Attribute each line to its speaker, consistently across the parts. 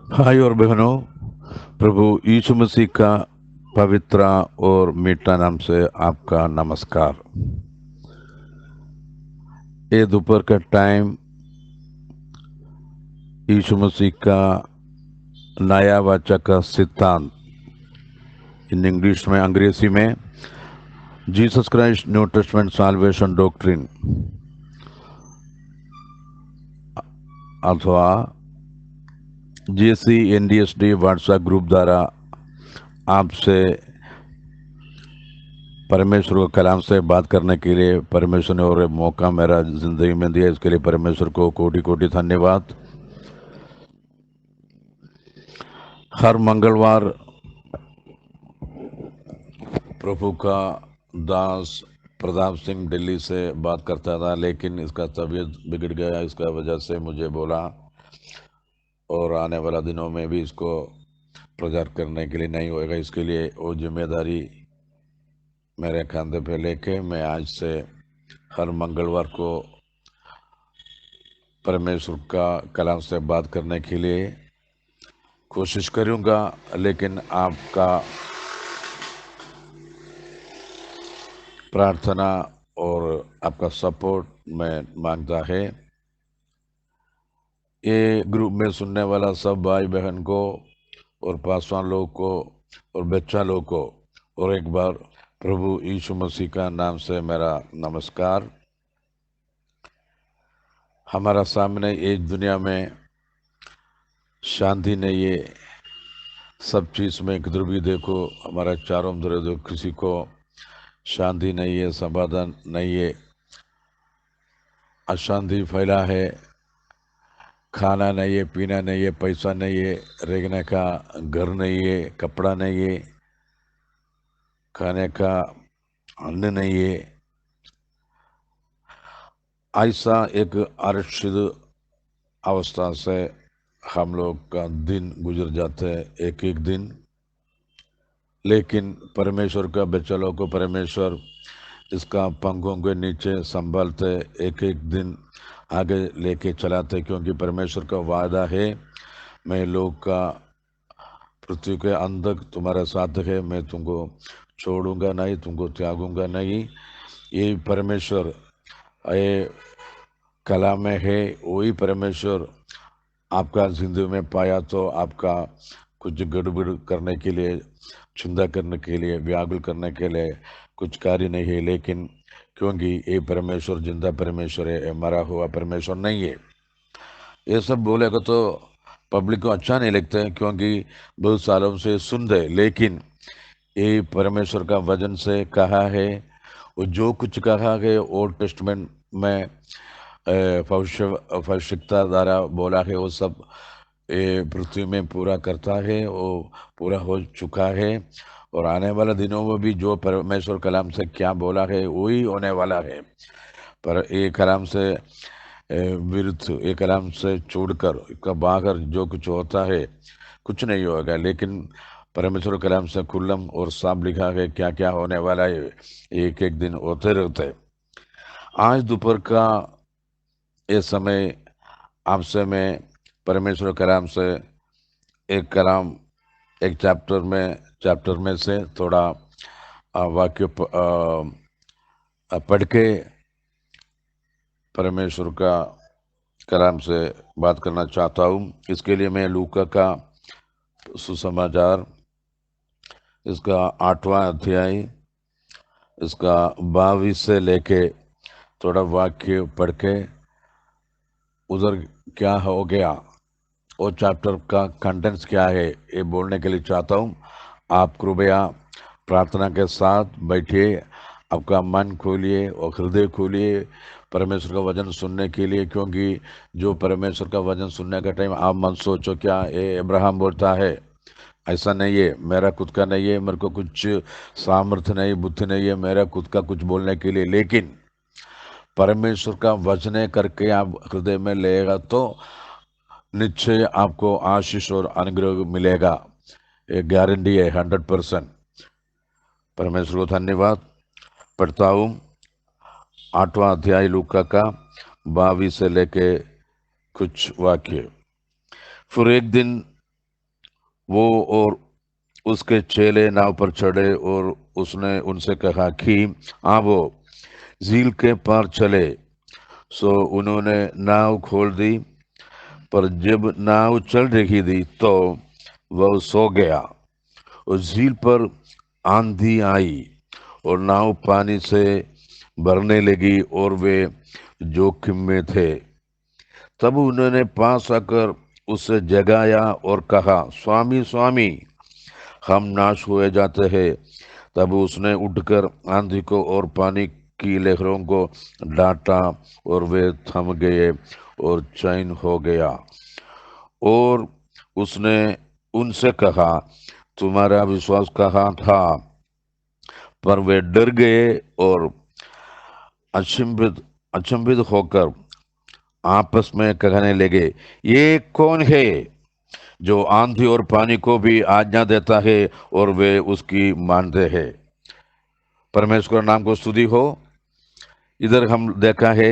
Speaker 1: भाई और बहनों, प्रभु यीशु मसीह का पवित्र और मीठा नाम से आपका नमस्कार। ये दोपहर का टाइम यीशु मसीह का नया वाचा का सिद्धांत, इन इंग्लिश में अंग्रेजी में Jesus Christ New Testament salvation doctrine अथवा जेसी एनडीएसडी व्हाट्सएप ग्रुप द्वारा आपसे परमेश्वर को कलाम से बात करने के लिए परमेश्वर ने और मौका मेरा जिंदगी में दिया। इसके लिए परमेश्वर को कोटि कोटि धन्यवाद। हर मंगलवार प्रभु का दास प्रताप सिंह दिल्ली से बात करता था, लेकिन इसका तबीयत बिगड़ गया। इसका वजह से मुझे बोला और आने वाला दिनों में भी इसको प्रचार करने के लिए नहीं होएगा। इसके लिए वो जिम्मेदारी मेरे कंधे पे लेके मैं आज से हर मंगलवार को परमेश्वर का कलाम से बात करने के लिए कोशिश करूँगा। लेकिन आपका प्रार्थना और आपका सपोर्ट मैं मांगता है। ये ग्रुप में सुनने वाला सब भाई बहन को और पासवान लोग को और बच्चा लोग को और एक बार प्रभु यीशु मसीह का नाम से मेरा नमस्कार। हमारा सामने एक दुनिया में शांति नहीं है। सब चीज़ में किधर भी देखो हमारा चारों तरफ देखो, किसी को शांति नहीं है, समाधान नहीं है, अशांति फैला है। खाना नहीं है, पीना नहीं है, पैसा नहीं है, रहने का घर नहीं है, कपड़ा नहीं है, खाने का अन्न नहीं है। ऐसा एक अरक्षित अवस्था से हम लोग का दिन गुजर जाते हैं, एक एक दिन। लेकिन परमेश्वर का बच्चा लोग को परमेश्वर इसका पंखों के नीचे संभालते एक एक दिन आगे लेके चलाते, क्योंकि परमेश्वर का वादा है, मैं लोग का पृथ्वी के अंत तक तुम्हारे साथ है, मैं तुमको छोड़ूंगा नहीं, तुमको त्यागूंगा नहीं। ये परमेश्वर ये कला में है। वही परमेश्वर आपका जिंदगी में पाया तो आपका कुछ गड़बड़ करने के लिए, चिंता करने के लिए, व्याकुल करने के लिए कुछ कार्य नहीं है। लेकिन क्योंकि ये परमेश्वर जिंदा परमेश्वर है, मरा हुआ परमेश्वर नहीं है। ये सब बोलेगा तो पब्लिक को अच्छा नहीं लगता है, क्योंकि बहुत सालों से सुन रहे। लेकिन ये परमेश्वर का वचन से कहा है, वो जो कुछ कहा है ओल्ड टेस्टमेंट में भविष्यता द्वारा बोला है, वो सब पृथ्वी में पूरा करता है, वो पूरा हो चुका है। और आने वाले दिनों में भी जो परमेश्वर कलाम से क्या बोला है वही होने वाला है। पर ये कलाम से विरुद्ध, ये कलाम से छोड़कर इसका बाहर जो कुछ होता है कुछ नहीं होगा। लेकिन परमेश्वर कलाम से खुल्लम और साफ लिखा है क्या क्या होने वाला है, एक एक दिन होते रहते। आज दोपहर का ये समय आपसे मैं परमेश्वर कलाम से एक कलाम, एक चैप्टर में से थोड़ा वाक्य पढ़ के परमेश्वर का कलाम से बात करना चाहता हूँ। इसके लिए मैं लूका का सुसमाचार, इसका 8वां अध्याय, इसका 22 से लेके थोड़ा वाक्य पढ़ के उधर क्या हो गया, वो चैप्टर का कंटेंट्स क्या है, ये बोलने के लिए चाहता हूँ। आप कृपया प्रार्थना के साथ बैठिए, आपका मन खोलिए और हृदय खोलिए परमेश्वर का वचन सुनने के लिए। क्योंकि जो परमेश्वर का वचन सुनने का टाइम आप मत सोचो क्या ये अब्राहम बोलता है, ऐसा नहीं है, मेरा खुद का नहीं है, मेरे को कुछ सामर्थ्य नहीं, बुद्धि नहीं है मेरा खुद का कुछ बोलने के लिए। लेकिन परमेश्वर का वचन करके आप हृदय में लेगा तो निश्चय आपको आशीष और अनुग्रह मिलेगा। ये गारंटी है 100%। परमेश्वर को धन्यवाद। पढ़ता हूँ 8वां अध्याय लूका का 22 से लेके कुछ वाक्य। फिर एक दिन वो और उसके चेले नाव पर चढ़े और उसने उनसे कहा कि वो झील के पार चले। सो उन्होंने नाव खोल दी, पर जब नाव चल रही थी तो वह सो गया। और झील पर आंधी आई और नाव पानी से भरने लगी और वे जोखिम में थे। तब उन्होंने पास आकर उसे जगाया और कहा, स्वामी स्वामी, हम नाश हुए जाते हैं। तब उसने उठकर आंधी को और पानी की लहरों को डांटा और वे थम गए और चैन हो गया। और उसने उनसे कहा, तुम्हारा विश्वास कहाँ था? पर वे डर गए और अचंभित अचंभित होकर आपस में कहने लगे, ये कौन है जो आंधी और पानी को भी आज्ञा देता है और वे उसकी मानते हैं? परमेश्वर नाम को स्तुति हो। इधर हम देखा है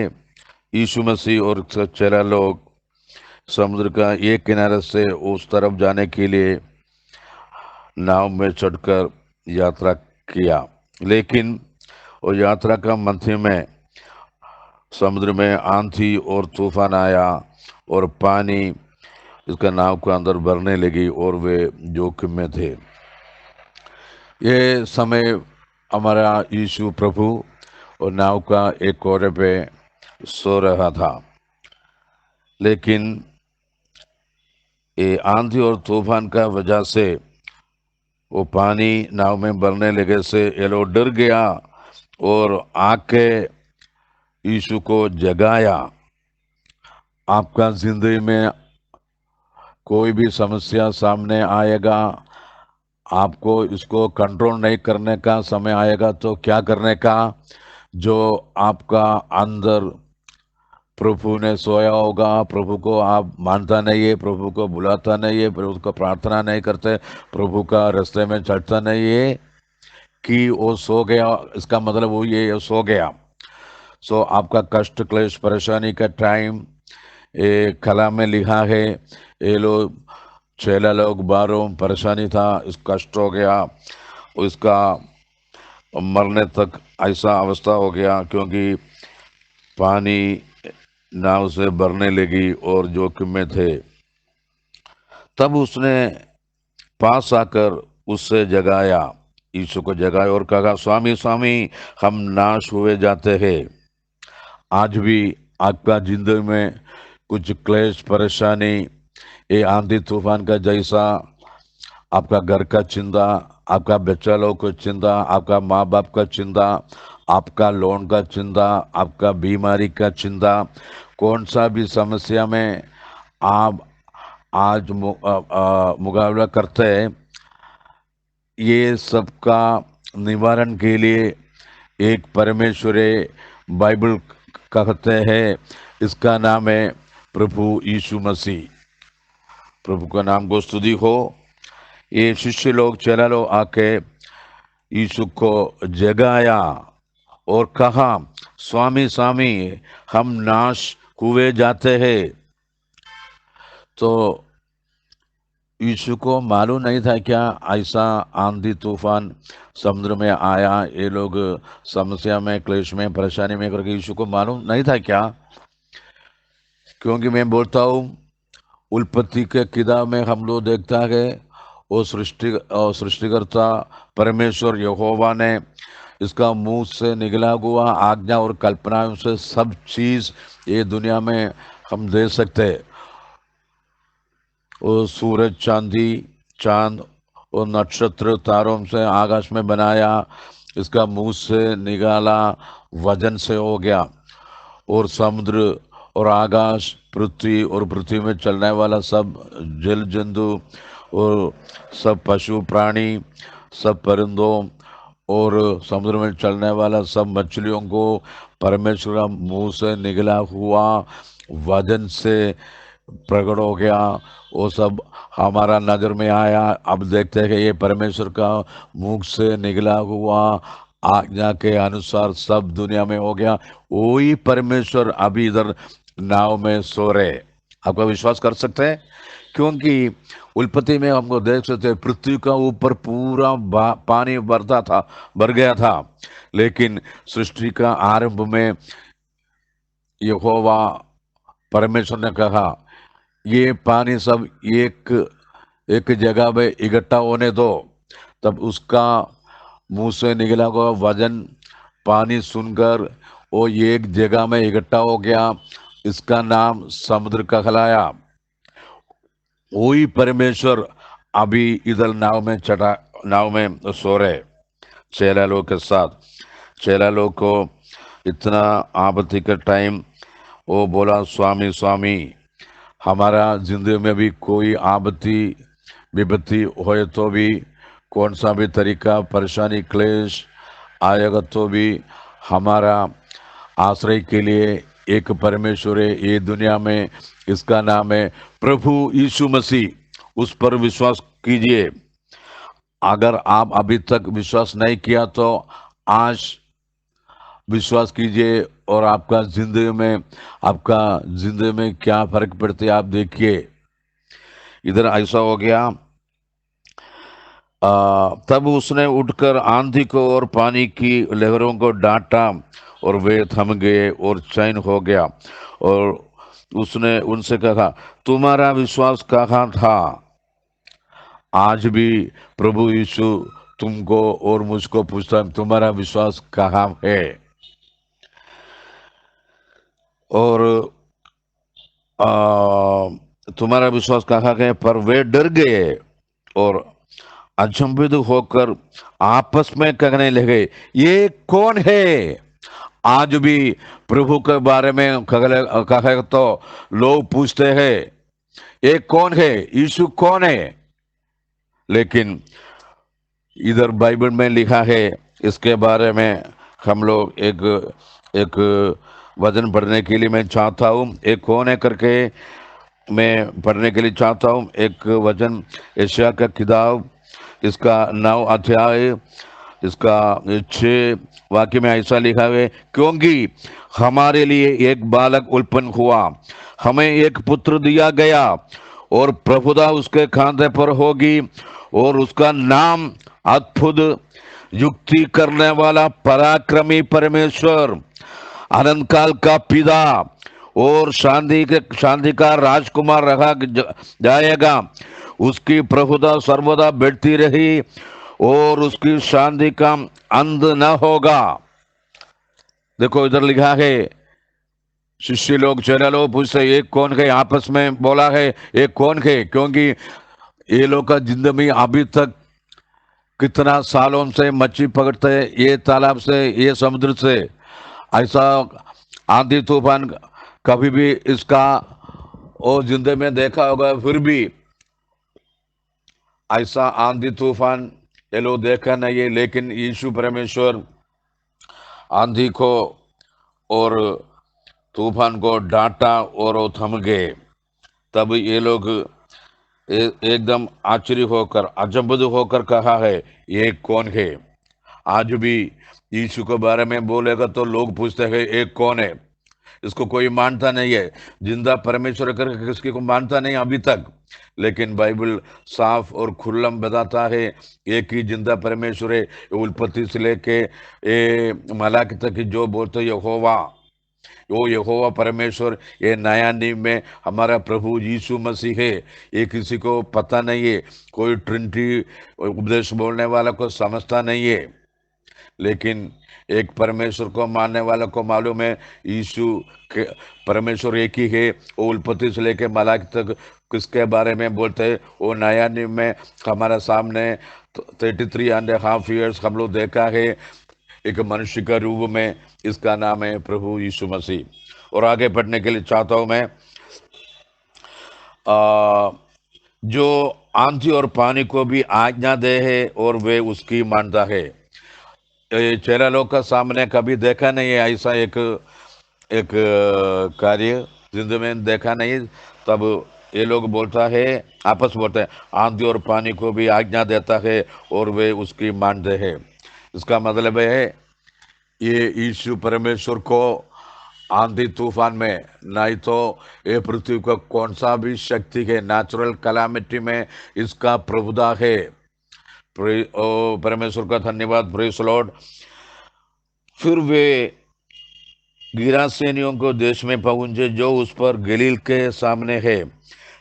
Speaker 1: यीशु मसीह और चेला लोग समुद्र का एक किनारे से उस तरफ जाने के लिए नाव में चढ़कर यात्रा किया, लेकिन वो यात्रा का मध्य में समुद्र में आंधी और तूफान आया और पानी इसका नाव के अंदर भरने लगी और वे जोखिम में थे। ये समय हमारा यीशु प्रभु और नाव का एक कोरे पे सो रहा था, लेकिन ये आंधी और तूफान का वजह से वो पानी नाव में भरने लगे से ये लोग डर गया और आके यीशु को जगाया। आपका जिंदगी में कोई भी समस्या सामने आएगा, आपको इसको कंट्रोल नहीं करने का समय आएगा तो क्या करने का? जो आपका अंदर प्रभु ने सोया होगा, प्रभु को आप मानता नहीं है, प्रभु को बुलाता नहीं है, प्रभु को प्रार्थना नहीं करते, प्रभु का रास्ते में चढ़ता नहीं है, कि वो सो गया, इसका मतलब वो ये सो गया। सो आपका कष्ट क्लेश परेशानी का टाइम कला में लिखा है, ये लोग चेला लोग बारों परेशानी था, इस कष्ट हो गया, उसका मरने तक ऐसा अवस्था हो गया, क्योंकि पानी नाव से भरने लगी और जोखिम में थे। तब उसने पास आकर उससे जगाया, यीशु को जगाया और कहा, स्वामी स्वामी, हम नाश हुए जाते हैं। आज भी आपका जिंदगी में कुछ क्लेश परेशानी, ये आंधी तूफान का जैसा, आपका घर का चिंता, आपका बच्चा लोग का चिंता, आपका माँ बाप का चिंता, आपका लोन का चिंता, आपका बीमारी का चिंता, कौन सा भी समस्या में आप आज मुकाबला करते हैं, ये सबका निवारण के लिए एक परमेश्वर बाइबल कहते हैं, इसका नाम है प्रभु यीशु मसीह। प्रभु का नाम को स्तुति हो। ये शिष्य लोग, चेला लोग आके यीशु को जगाया और कहा, स्वामी स्वामी, हम नाश हुए जाते हैं। तो यीशु को मालूम नहीं था क्या ऐसा आंधी तूफान समुद्र में आया, ये लोग समस्या में क्लेश में परेशानी में करके, यीशु को मालूम नहीं था क्या? क्योंकि मैं बोलता हूँ, उत्पत्ति के किताब में हम लोग देखता है वो सृष्टिकर्ता परमेश्वर यहोवा ने इसका मुंह से निकला हुआ आज्ञा और कल्पनाओं से सब चीज ये दुनिया में हम दे सकते हैं। वो सूरज चांद और नक्षत्र तारों से आकाश में बनाया, इसका मुंह से निकाला, वजन से हो गया। और समुद्र और आकाश, पृथ्वी और पृथ्वी में चलने वाला सब जल जंतु और सब पशु प्राणी, सब परिंदों और समुद्र में चलने वाला सब मछलियों को परमेश्वर मुंह से निकला हुआ वजन से प्रकट हो गया। वो सब हमारा नजर में आया। अब देखते हैं कि ये परमेश्वर का मुख से निकला हुआ आज्ञा के अनुसार सब दुनिया में हो गया। वही परमेश्वर अभी इधर नाव में सो रहे। आपका विश्वास कर सकते हैं? क्योंकि उत्पत्ति में हमको देख सकते हैं पृथ्वी का ऊपर पूरा पानी भर गया था, लेकिन सृष्टि का आरंभ में यहोवा परमेश्वर ने कहा ये पानी सब एक एक जगह में इकट्ठा होने दो। तब उसका मुंह से निकला हुआ वजन पानी सुनकर वो एक जगह में इकट्ठा हो गया, इसका नाम समुद्र कहलाया। वही परमेश्वर अभी इधर नाव में सो रहे चेला लोग के साथ। चेला लोग को इतना आपत्ति का टाइम वो बोला, स्वामी स्वामी, हमारा जिंदगी में भी कोई आपत्ति विपत्ति होए तो भी कौन सा भी तरीका परेशानी क्लेश आएगा तो भी हमारा आश्रय के लिए एक परमेश्वर है ये दुनिया में, इसका नाम है प्रभु यीशु मसीह, उस पर विश्वास कीजिए। अगर आप अभी तक विश्वास नहीं किया तो आज विश्वास कीजिए और आपका जिंदगी में क्या फर्क पड़ते आप देखिए। इधर ऐसा हो गया। तब उसने उठकर आंधी को और पानी की लहरों को डांटा और वे थम गए और चैन हो गया। और उसने उनसे कहा, तुम्हारा विश्वास कहाँ था? आज भी प्रभु यीशु तुमको और मुझको पूछता है, तुम्हारा विश्वास कहाँ है? और तुम्हारा विश्वास कहाँ है? पर वे डर गए और अचंभित होकर आपस में कहने लगे, ये कौन है? आज भी प्रभु के बारे में कहा तो लोग पूछते हैं, ये कौन है? यीशु कौन है? लेकिन इधर बाइबल में लिखा है इसके बारे में। हम लोग एक वचन पढ़ने के लिए मैं चाहता हूँ, एक कौन है करके मैं पढ़ने के लिए चाहता हूँ। एक वचन यशायाह का किताब, इसका 9 अध्याय, इसका 6 वाक्य में ऐसा लिखा है, क्योंकि हमारे लिए एक बालक उत्पन्न हुआ, हमें एक पुत्र दिया गया और प्रभुता उसके खांधे पर होगी और उसका नाम अद्भुत, युक्ति करने वाला, पराक्रमी परमेश्वर, अनंत काल का पिता और शांति का राजकुमार रखा जाएगा। उसकी प्रभुता सर्वदा बढ़ती रही और उसकी शांति का अंत न होगा। देखो इधर लिखा है, शिष्य लोग चेला लोग पूछते एक कौन है, आपस में बोला है एक कौन है, क्योंकि ये लोग का जिंदगी अभी तक कितना सालों से मच्छी पकड़ते हैं, ये तालाब से ये समुद्र से, ऐसा आंधी तूफान कभी भी इसका वो जिंदगी में देखा होगा, फिर भी ऐसा आंधी तूफान ये लोग देखा नहीं है। लेकिन यीशु परमेश्वर आंधी को और तूफान को डांटा और वो थम गए। तब ये लोग एकदम आश्चर्य होकर अचंभित होकर कहा है, ये कौन है? आज भी यीशु के बारे में बोलेगा तो लोग पूछते हैं एक कौन है? इसको कोई मानता नहीं है, जिंदा परमेश्वर करके किसी को मानता नहीं अभी तक। लेकिन बाइबल साफ और खुल्लम बताता है एक ही जिंदा परमेश्वर है। उत्पत्ति से लेके मलाकी तक जो बोलते यहोवा, वो यहोवा परमेश्वर, ये नया नियम में हमारा प्रभु यीशु मसीह है। ये किसी को पता नहीं है, कोई ट्रिनिटी उपदेश बोलने वाला को समझता नहीं है, लेकिन एक परमेश्वर को मानने वालों को मालूम है यीशु के परमेश्वर एक ही है। वो उत्पत्ति से लेके मलाकी तक किसके बारे में बोलते हैं, वो नया नियम में हमारे सामने 33.5 years हम लोग देखा है एक मनुष्य का रूप में, इसका नाम है प्रभु यीशु मसीह। और आगे बढ़ने के लिए चाहता हूं मैं, जो आंधी और पानी को भी आज्ञा दे है और वे उसकी मानता है। चेला लोग का सामने कभी देखा नहीं है ऐसा एक कार्य, जिंदगी में देखा नहीं। तब ये लोग बोलता है, आपस बोलते हैं, आंधी और पानी को भी आज्ञा देता है और वे उसकी मानते हैं। इसका मतलब है ये यीशु परमेश्वर को आंधी तूफान में, नहीं तो ये पृथ्वी को कौन सा भी शक्ति के नेचुरल कलामिटी में इसका प्रभुता है। ओ परमेश्वर का धन्यवाद, प्रेज लॉर्ड। फिर वे गिरासेनियों को देश में पहुंचे जो उस पर गलील के सामने है।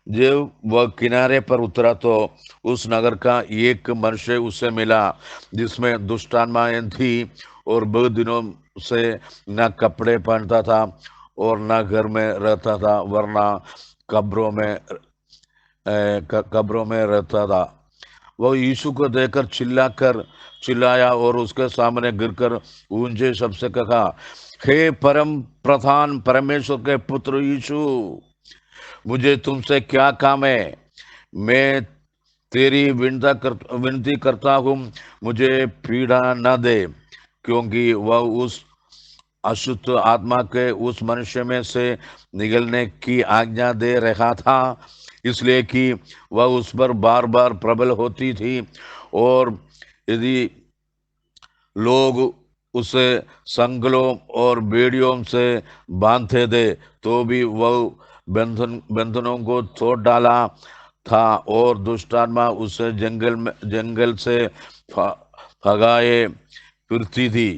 Speaker 1: जब वह किनारे पर उतरा तो उस नगर का एक मनुष्य उससे मिला जिसमें दुष्टात्माएं थी और बहुत दिनों से न कपड़े पहनता था और न घर में रहता था, वरना कब्रों में रहता था। वह यीशु को देखकर चिल्लाया और उसके सामने गिरकर ऊंचे शब्द से कहा, हे परम प्रधान परमेश्वर के पुत्र यीशु, मुझे तुमसे क्या काम है? मैं तेरी विनती करता हूँ, मुझे पीड़ा न दे। क्योंकि वह उस अशुद्ध आत्मा के उस मनुष्य में से निकलने की आज्ञा दे रहा था, इसलिए कि वह उस पर बार बार प्रबल होती थी। और यदि लोग उसे संगलों और बेड़ियों से बांधते थे तो भी वह बंधनों को तोड़ डाला था। और दुष्टात्मा उसे जंगल से भगाए फिरती थी।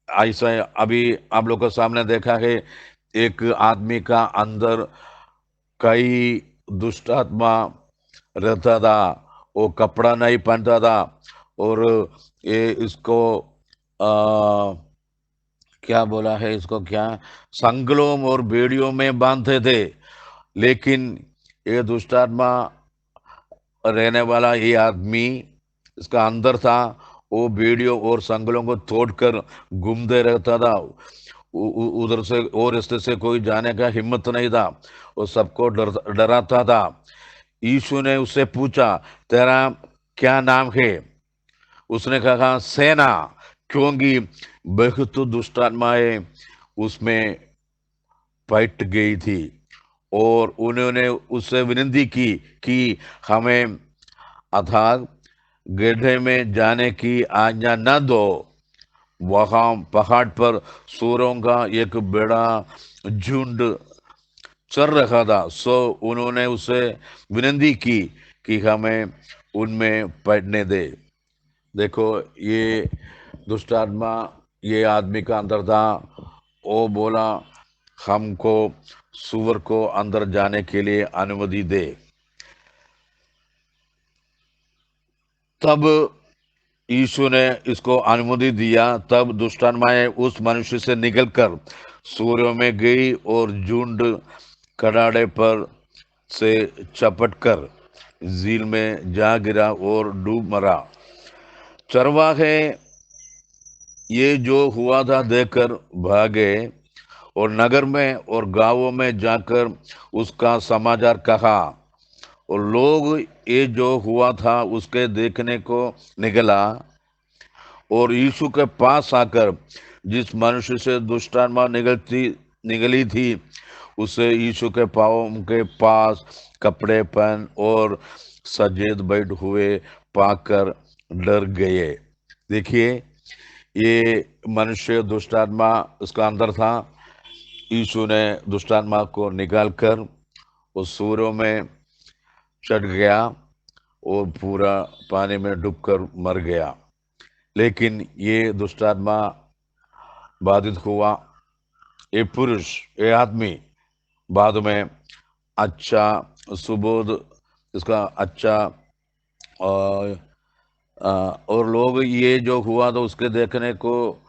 Speaker 1: ऐसा अभी आप लोग के सामने देखा है, एक आदमी का अंदर कई दुष्ट आत्मा रहता था, वो कपड़ा नहीं पहनता था और ये इसको आ, क्या बोला है इसको, क्या संगलों और बेड़ियों में बांधते थे। लेकिन ये दुष्टात्मा रहने वाला ये आदमी, इसका अंदर था, वो बेड़ियों और संगलों को तोड़कर घूमते रहता था। उधर से और रास्ते से कोई जाने का हिम्मत नहीं था, वो सबको डराता था। यीशु ने उससे पूछा, तेरा क्या नाम है? उसने कहा, सेना, क्योंकि बहुत दुष्टात्माएं उसमें बैठ गई थी। और उन्होंने उससे विनती की कि हमें अथाह गड्ढे में जाने की आज्ञा न दो। वहां पहाड़ पर सूरों का एक बड़ा झुंड चल रहा था। सो उन्होंने उसे विनती की कि हमें उनमें बैठने दे। देखो, ये दुष्ट आत्मा ये आदमी का अंदर था। वो बोला, हमको सुअर को अंदर जाने के लिए अनुमति दे। तब यीशु ने इसको अनुमति दिया। तब दुष्टात्माएं उस मनुष्य से निकलकर सूर्यों में गई और झुंड कड़ाड़े पर से चपट कर झील में जा गिरा और डूब मरा। चरवाहे ये जो हुआ था देखकर भागे और नगर में और गांवों में जाकर उसका समाचार कहा। और लोग ये जो हुआ था उसके देखने को निकला और यीशु के पास आकर जिस मनुष्य से दुष्टात्मा निगली थी उसे यीशु के पाँवों के पास कपड़े पहन और सजेद बैठ हुए पाकर डर गए। देखिए, ये मनुष्य दुष्टात्मा उसका अंदर था। यीशु ने दुष्टात्मा को निकालकर उस सूरों में चढ़ गया और पूरा पानी में डूबकर मर गया। लेकिन ये दुष्टात्मा बाधित हुआ। ये पुरुष, ये आदमी बाद में अच्छा सुबोध, इसका अच्छा और लोग ये जो हुआ तो उसके देखने को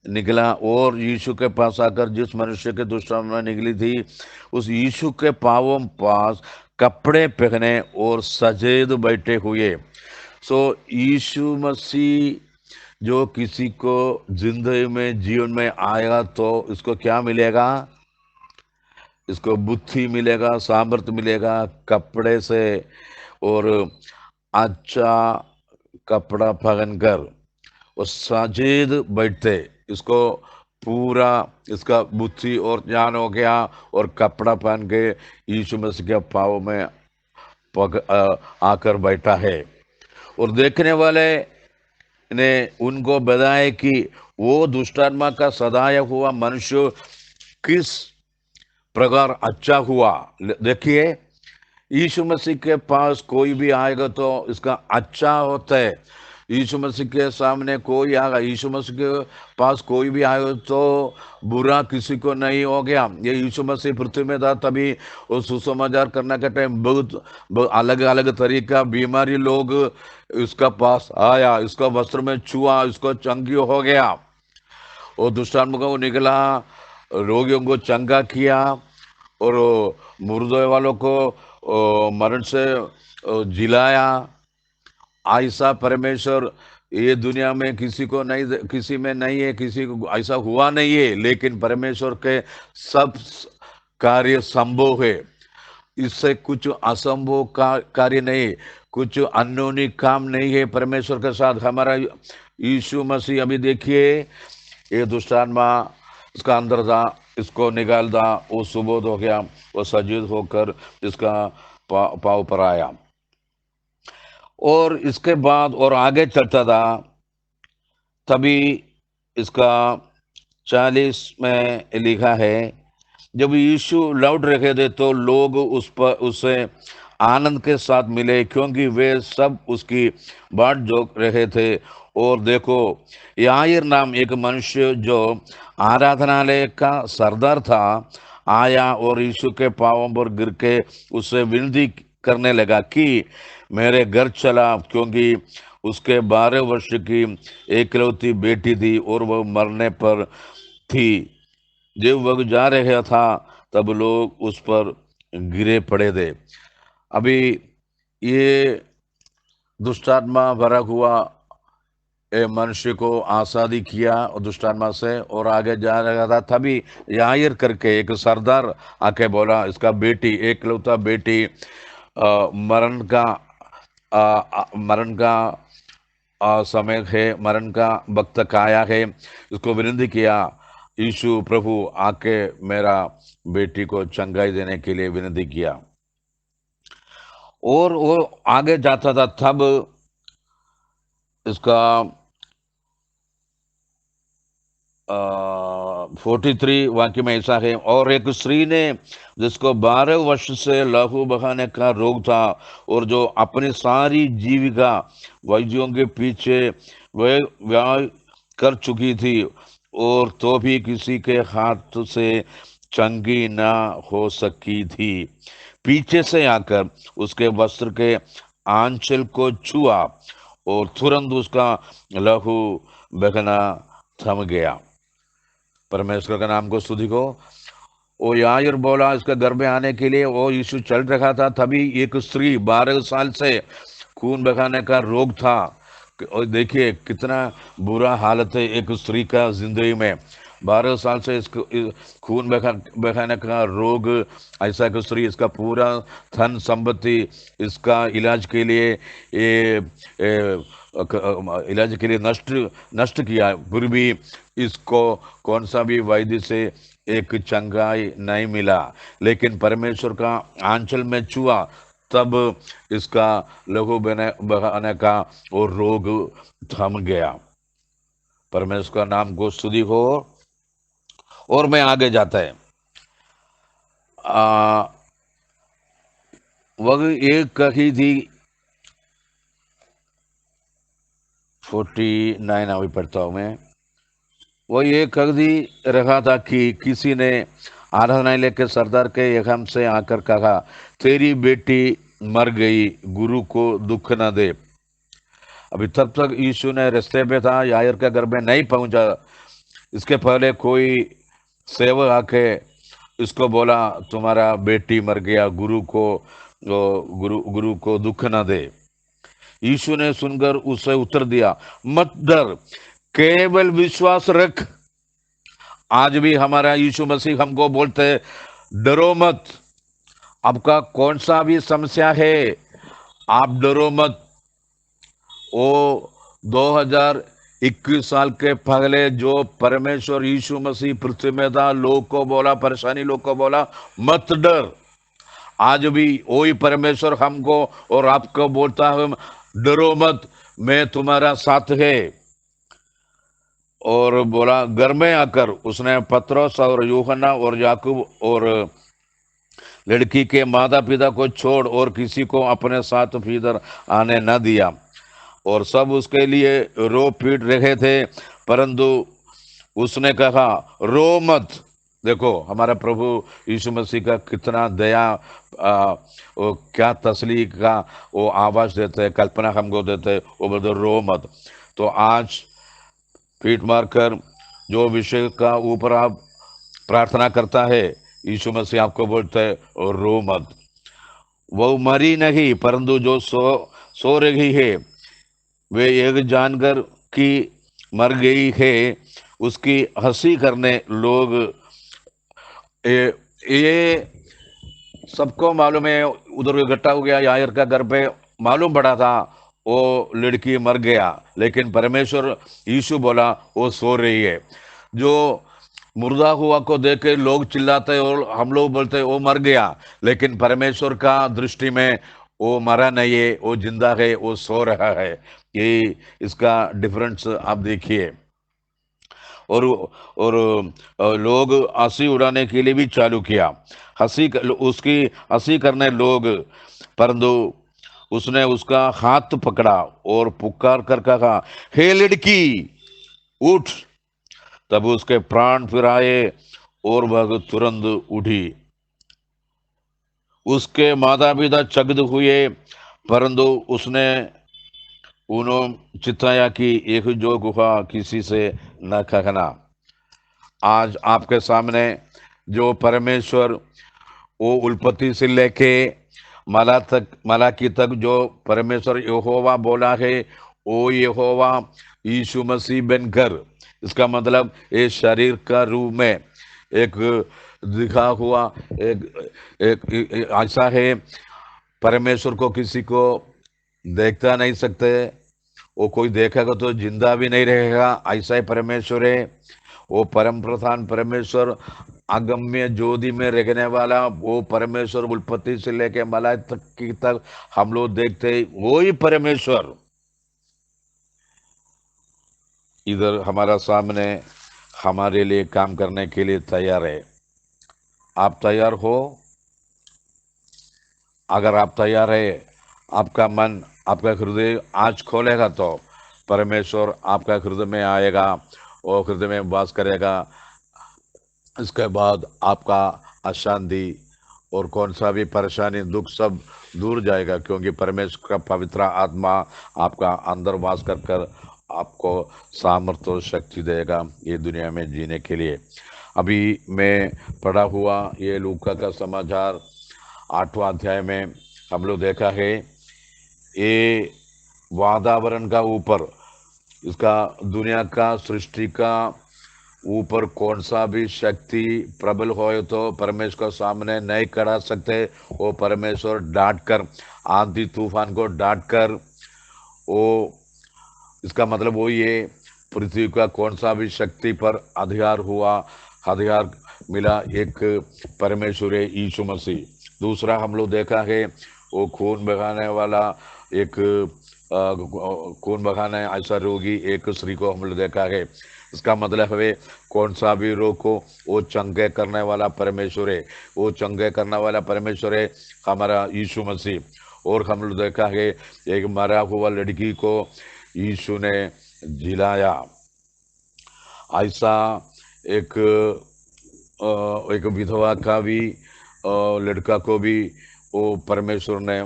Speaker 1: निकला और यीशु के पास आकर जिस मनुष्य के दुष्टात्मा निकली थी उस यीशु के पांवों पास कपड़े पहने और सजेद बैठे हुए। सो यीशु मसीह जो किसी को जिंदगी में जीवन में आएगा तो इसको क्या मिलेगा? इसको बुद्धि मिलेगा, सामर्थ्य मिलेगा कपड़े से। और अच्छा कपड़ा पहनकर वो साजिद बैठते, इसको पूरा इसका बुद्धि और ज्ञान हो गया और कपड़ा पहन के यीशु मसीह के पाँव में आकर बैठा है। और देखने वाले ने उनको बताया कि वो दुष्टात्मा का सदाया हुआ मनुष्य किस प्रकार अच्छा हुआ। देखिए, यीशु मसीह के पास कोई भी आएगा तो इसका अच्छा होता है। यीशु मसीह के सामने कोई आएगा, यीशु मसीह के पास कोई भी आएगा तो बुरा किसी को नहीं हो गया। ये यीशु मसीह पृथ्वी में था तभी वो सुसमाचार करने के टाइम बहुत अलग अलग तरीका बीमारी लोग इसका पास आया, इसका वस्त्र में छुआ, इसको चंगी हो गया। वो दुष्टात्मा को निकला, रोगियों को चंगा किया और मुर्दे वालों को मरण से जिलाया। ऐसा परमेश्वर ये दुनिया में किसी को नहीं, किसी में नहीं है, किसी को ऐसा हुआ नहीं है। लेकिन परमेश्वर के सब कार्य संभव है, इससे कुछ असंभव का कार्य नहीं, कुछ अनहोनी काम नहीं है परमेश्वर के साथ। हमारा यीशु मसीह, अभी देखिए ये दुष्टात्मा इसका अंदर था, इसको निकाल था, वो सुबोध हो गया, वो सजीद होकर इसका पाँव पर आया। और इसके बाद और आगे चलता था, तभी इसका 40 में लिखा है, जब यीशु लौट रहे थे तो लोग उससे आनंद के साथ मिले, क्योंकि वे सब उसकी बाट जोक रहे थे। और देखो, याईर नाम एक मनुष्य जो आराधनालय का सरदार था आया और यीशु के पांवों पर गिर के उससे विनती करने लगा कि मेरे घर चला, क्योंकि उसके 12 वर्ष की एकलौती बेटी थी और वह मरने पर थी। जब वह जा रहा था तब लोग उस पर गिरे पड़े थे। अभी ये दुष्टात्मा भरा हुआ मनुष्य को आजादी किया और दुष्टात्मा से, और आगे जा रहा था। तभी याईर करके एक सरदार आके बोला, इसका बेटी, एकलौता बेटी मरण का समय है, मरण का वक्त आया है। इसको विनती किया, यीशु प्रभु आके मेरा बेटी को चंगाई देने के लिए विनती किया। और वो आगे जाता था, तब इसका 43 वाक्य में ऐसा है, और एक स्त्री ने जिसको 12 वर्ष से लहू बहाने का रोग था और जो अपनी सारी जीविका वैद्यों के पीछे वह व्यय कर चुकी थी और तो भी किसी के हाथ से चंगी ना हो सकी थी, पीछे से आकर उसके वस्त्र के आंचल को छुआ और तुरंत उसका लहू बहना थम गया। परमेश्वर का नाम को स्तुति हो। वो याईर बोला इसके घर में आने के लिए, वो यीशु चल रहा था, तभी एक स्त्री 12 साल से खून बहाने का रोग था। और देखिए कितना बुरा हालत है एक स्त्री का जिंदगी में। 12 साल से इसको खून बहाने का रोग, ऐसा एक स्त्री, इसका पूरा धन संपत्ति इसका इलाज के लिए नष्ट किया, फिर भी इसको कौन सा भी वैद्य से एक चंगाई नहीं मिला। लेकिन परमेश्वर का आंचल में छुआ, तब इसका लहू बहाने का वो रोग थम गया। परमेश्वर का नाम को स्तुति हो। और मैं आगे जाता है, वह एक कही थी 49 अभी पढ़ता हूं मैं। वो ये कही रखा था कि किसी ने आराधनालय के सरदार के यकम से आकर कहा, तेरी बेटी मर गई, गुरु को दुख न दे। अभी तब तक यीशु ने रास्ते पे था, याईर के घर में नहीं पहुंचा। इसके पहले कोई सेवक आके इसको बोला, तुम्हारा बेटी मर गया, गुरु को दुख न दे। यीशु ने सुनकर उसे उत्तर दिया, मत डर, केवल विश्वास रख। आज भी हमारा यीशु मसीह हमको बोलते हैं, डरो मत। आपका कौन सा भी समस्या है, आप डरो मत। वो 2021 साल के पहले जो परमेश्वर यीशु मसीह पृथ्वी में था, लोग को बोला, परेशानी लोग को बोला, मत डर। आज भी वही परमेश्वर हमको और आपको बोलता है, डरो मत, मैं तुम्हारा साथ है। और बोला, घर में आकर उसने पतरस और यूहन्ना और याकूब और लड़की के माता पिता को छोड़ और किसी को अपने साथ भीतर आने न दिया। और सब उसके लिए रो पीट रहे थे, परंतु उसने कहा, रो मत। देखो हमारा प्रभु यीशु मसीह का कितना दया, वो क्या तसली का वो आवाज देते हैं, कल्पना हमको देते हैं। वो बोलते रो मत। तो आज पीठ मारकर जो विषय का ऊपर आप प्रार्थना करता है, यीशु मसीह आपको बोलते है रो मत। वो मरी नहीं, परंतु जो सो रही है, वे एक जानकर कि मर गई है, उसकी हंसी करने लोग। ये सबको मालूम है, उधर इकट्ठा हो गया, यायर का घर पे मालूम पड़ा था वो लड़की मर गया, लेकिन परमेश्वर यीशु बोला वो सो रही है। जो मुर्दा हुआ को देख के लोग चिल्लाते हैं और हम लोग बोलते हैं वो मर गया, लेकिन परमेश्वर का दृष्टि में वो मरा नहीं है, वो जिंदा है, वो सो रहा है। ये इसका डिफरेंस आप देखिए। और लोग हंसी उड़ाने के लिए भी चालू किया, उसकी हंसी करने लोग। परंतु उसने उसका हाथ पकड़ा और पुकार कर कहा, हे लड़की उठ। तब उसके प्राण फिर आए और वह तुरंत उठी। उसके माता पिता चकित हुए, परंतु उसने उन्होंने चिताया कि एक जो गुफा किसी से न कहना। आज आपके सामने जो परमेश्वर वो उल्पत्ति से लेके मलाकी तक जो परमेश्वर यहोवा बोला है, वो यहोवा यीशु मसीह बनकर, इसका मतलब ये शरीर का रूप में एक दिखा हुआ एक ऐसा है। परमेश्वर को किसी को देखता नहीं सकते, वो कोई देखेगा तो जिंदा भी नहीं रहेगा, ऐसा ही परमेश्वर है। वो परम प्रधान परमेश्वर, अगम्य ज्योति में रहने वाला वो परमेश्वर, उत्पत्ति से लेके मलाय तक हम लोग देखते हैं, वो ही परमेश्वर इधर हमारा सामने हमारे लिए काम करने के लिए तैयार है। आप तैयार हो? अगर आप तैयार है, आपका मन, आपका हृदय आज खोलेगा तो परमेश्वर आपका हृदय में आएगा और हृदय में वास करेगा। इसके बाद आपका अशांति और कौन सा भी परेशानी दुख सब दूर जाएगा, क्योंकि परमेश्वर का पवित्र आत्मा आपका अंदर वास कर कर आपको सामर्थ्य और शक्ति देगा ये दुनिया में जीने के लिए। अभी मैं पढ़ा हुआ ये लूका का समाचार 8वां अध्याय में हम लोग देखा है, ये वातावरण का ऊपर, इसका दुनिया का सृष्टि का ऊपर कौन सा भी शक्ति प्रबल हो तो परमेश्वर सामने नहीं करा सकते। वो परमेश्वर डांट कर, आंधी तूफान को डांट कर, वो इसका मतलब वो ये पृथ्वी का कौन सा भी शक्ति पर अधिकार मिला एक परमेश्वर है यीशु मसीह। दूसरा हम लोग देखा है, वो खून बहाने वाला एक खून बहाने ऐसा रोगी एक स्त्री को हम लोग देखा है। इसका मतलब है कौन सा भी रोग को वो चंगे करने वाला परमेश्वर है, वो चंगे करने वाला परमेश्वर है हमारा यीशु मसीह। और हम लोग देखा है एक मरा हुआ लड़की को यीशु ने जिलाया। ऐसा एक विधवा का भी लड़का को भी वो परमेश्वर ने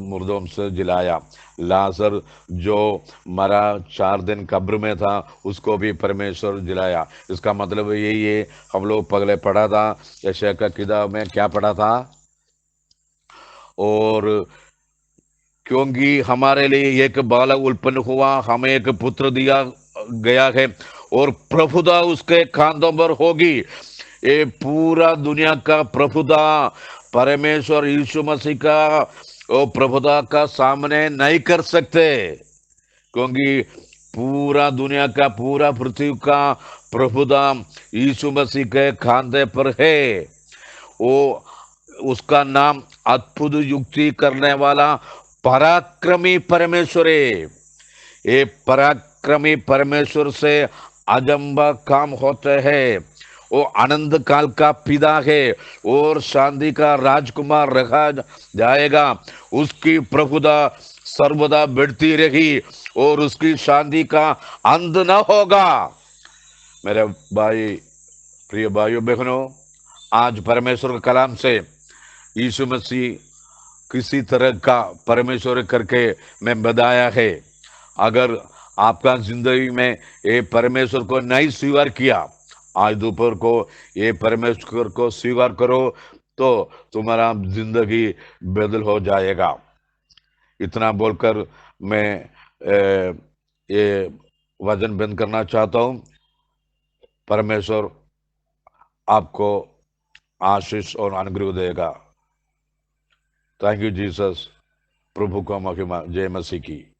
Speaker 1: मुर्दों से जिलाया। लाजर जो मरा 4 दिन कब्र में था, उसको भी परमेश्वर जिलाया। इसका मतलब यही है, हम लोग पहले पढ़ा था यशायाह का किताब में, क्या पढ़ा था, और क्योंकि हमारे लिए एक बालक उत्पन्न हुआ, हमें एक पुत्र दिया गया है, और प्रभुता उसके कांधों पर होगी। ये पूरा दुनिया का प्रभुता परमेश्वर यीशु मसीह का वो प्रभुता का सामने नहीं कर सकते, क्योंकि पूरा दुनिया का, पूरा पृथ्वी का प्रभुता यीशु मसीह के खांधे पर है। वो उसका नाम अद्भुत युक्ति करने वाला पराक्रमी परमेश्वर है। ये पराक्रमी परमेश्वर से अजंबा काम होते हैं। वो आनंद काल का पिता है और शांति का राजकुमार रखा जाएगा। उसकी प्रभुता सर्वदा बढ़ती रही और उसकी शांति का अंत न होगा। मेरे भाई, प्रिय भाइयों बहनों, आज परमेश्वर के कलाम से यीशु मसीह किसी तरह का परमेश्वर करके मैं बताया है। अगर आपका जिंदगी में ये परमेश्वर को नहीं स्वीकार किया, आज दोपहर को ये परमेश्वर को स्वीकार करो तो तुम्हारा जिंदगी बदल हो जाएगा। इतना बोलकर मैं ये वचन बंद करना चाहता हूं। परमेश्वर आपको आशीष और अनुग्रह देगा। Thank you Jesus. प्रभु को महिमा। जय मसीह की।